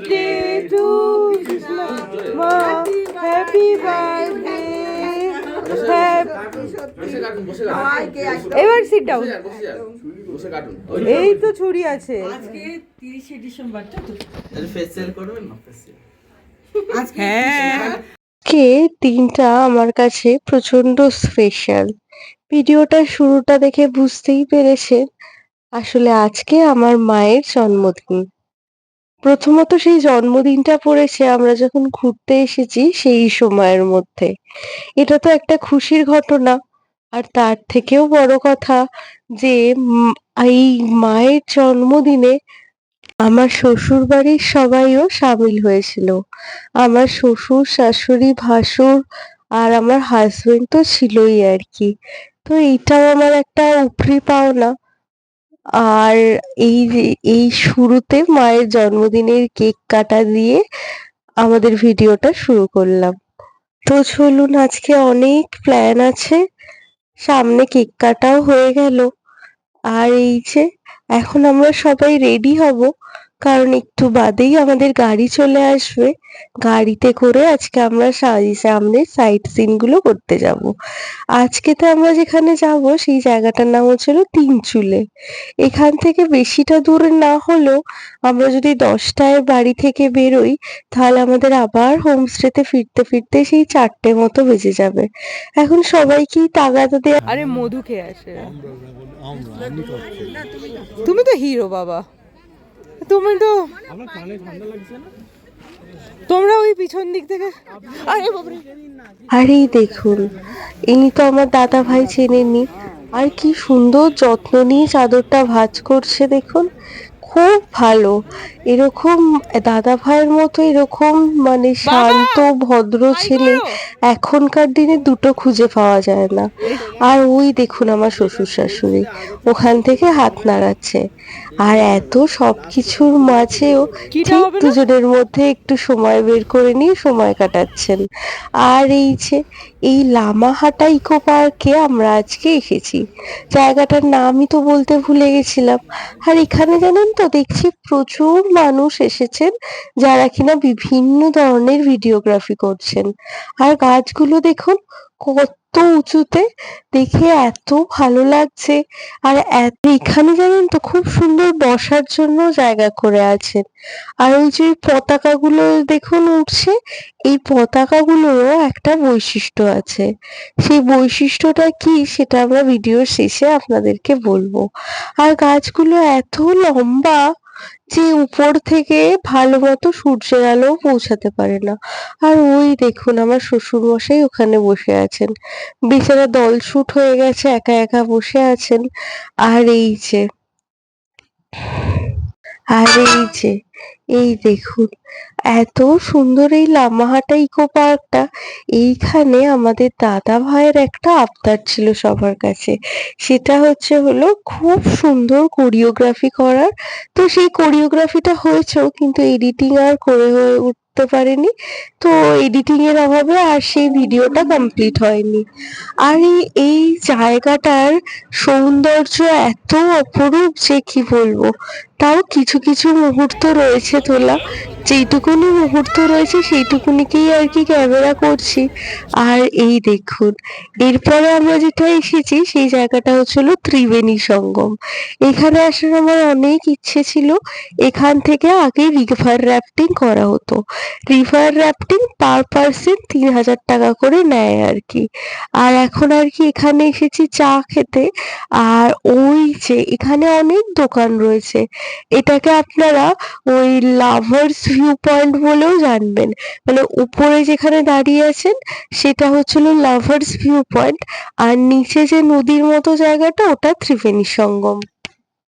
birthday to Ma. Happy birthday. এবার sit down. এই তো ছুরি আছে। আজকে 30 ডিসেম্বরটা তো ফেসিয়াল করবেন না? ফেসিয়াল আজকে কে দিনটা আমার কাছে প্রচন্ড স্পেশাল। ভিডিওটার শুরুটা দেখে বুঝতেই পেরেছেন আসলে আজকে আমার মায়ের জন্মদিন। প্রথমত সেই জন্মদিনটা পড়েছে আমরা যখন ঘুরতে এসেছি সেই সময়ের মধ্যে। এটা তো একটা খুশির ঘটনা। আর তার থেকেও বড় কথা যে এই মায়ের জন্মদিনে আমার শ্বশুর বাড়ির সবাইও সামিল হয়েছিল। আমার শ্বশুর, শাশুড়ি, ভাসুর আর আমার হাজবেন্ড তো ছিলই আর কি। তো এইটাও আমার একটা উপরি পাওনা। আর এই শুরুতে মায়ের জন্মদিনের কেক কাটা দিয়ে আমাদের ভিডিওটা শুরু করলাম। তো চলুন, আজকে অনেক প্ল্যান আছে। সামনে কেক কাটাও হয়ে গেল। আর এই যে এখন আমরা সবাই রেডি হব, কারণ একটু বাদেই আমাদের গাড়ি চলে আসবে। গাড়িতে করে আজকে আমরা সামনে সাইট সিন গুলো করতে যাব। আজকে তো আমরা যেখানে যাব সেই জায়গাটার নাম হচ্ছিল তিনচুলে। এখান থেকে বেশিটা দূরে না হলেও আমরা যদি 10টায় বাড়ি থেকে বেরোই তাহলে আমাদের আবার হোমস্টেতে ফিরতে ফিরতে সেই 4টে মতো বেজে যাবে। এখন সবাইকেই তাগাদা দেয়া। আরে মধু খেয়ে আসে। তুমি তো হিরো বাবা, তুমি তো তোমরা ওই পিছন দিক থেকে। আরে দেখুন, ইনি তো আমার দাদা ভাই, চেনেননি? আর কি সুন্দর যত্ন নিয়ে চাদরটা ভাঁজ করছে দেখুন, খুব ভালো। এরকম দাদা ভাইয়ের মতো এরকম মানে শান্ত ভদ্র ছেলে এখনকার দিনে দুটো খুঁজে পাওয়া যায় না। আর ওই দেখুন আমার শ্বশুর শাশুড়ি ওখান থেকে হাত নাড়াচ্ছে। আর এত সবকিছুর মাঝেও ঠিক দুজনের মধ্যে একটু সময় বের করে নিয়ে সময় কাটাচ্ছেন। আর এই যে এই লামাহাটা ইকো পার্কে আমরা আজকে এসেছি। জায়গাটার নামই তো বলতে ভুলে গেছিলাম। আর এখানে জানেন তো দেখছি প্রচুর মানুষ এসেছেন যারা কিনা বিভিন্ন ধরনের ভিডিওগ্রাফি করছেন। আর গাছগুলো দেখুন কত উঁচুতে, দেখে এত ভালো লাগছে। আর এখানে জানেন তো খুব সুন্দর বসার জন্য জায়গা করে আছেন। আর ওই যে পতাকাগুলো দেখুন উঠছে, এই পতাকাগুলোরও একটা বৈশিষ্ট্য আছে। সেই বৈশিষ্ট্যটা কি সেটা আমরা ভিডিওর শেষে আপনাদেরকে বলবো। আর গাছগুলো এত লম্বা যে উপর থেকে ভালো মতো সূর্যের আলো পৌঁছাতে পারে না। আর ওই দেখুন আমার শ্বশুর মশাই ওখানে বসে আছেন, বেচারা দলছুট হয়ে গেছে, একা একা বসে আছেন। আর এই যে এই দেখুন এত সুন্দর এই লামাহাটা ইকো পার্কটা। এইখানে আমাদের দাদা ভাইয়ের একটা আবদার ছিল সবার কাছে, সেটা হলো খুব সুন্দর কোরিওগ্রাফি করার। তো সেই কোরিওগ্রাফিটা হয়েছেও, কিন্তু এডিটিং আর করে হয়ে উঠতে পারেনি। তো এডিটিং এর অভাবে আর সেই ভিডিওটা কমপ্লিট হয়নি। আর এই জায়গাটার সৌন্দর্য এত অপরূপ যে কি বলবো। তাও কিছু কিছু মুহূর্ত রয়েছে তোলা, যেইটুকুনি মুহূর্ত রয়েছে সেইটুকুনিকেই আর কি ক্যামেরা করছি। আর এই দেখুন এরপরে আমরা যেটা এসেছি সেই জায়গাটা হচ্ছিল ত্রিবেণী সঙ্গম। এখানে আসার আমার অনেক ইচ্ছে ছিল। এখান থেকে আগে রিভার রাফটিং করা হতো। রিভার রাফটিং পার পার্সন 3000 টাকা করে নেয় আর কি। আর এখন আর কি এখানে এসেছি চা খেতে। আর ওই যে এখানে অনেক দোকান রয়েছে, এটাকে আপনারা ওই লাভার্স ভিউ পয়েন্ট বলেও জানবেন। মানে উপরে যেখানে দাঁড়িয়ে আছেন সেটা হচ্ছিল লাভার্স ভিউ পয়েন্ট, আর নিচে যে নদীর মতো জায়গাটা ওটা ত্রিবেণী সঙ্গম।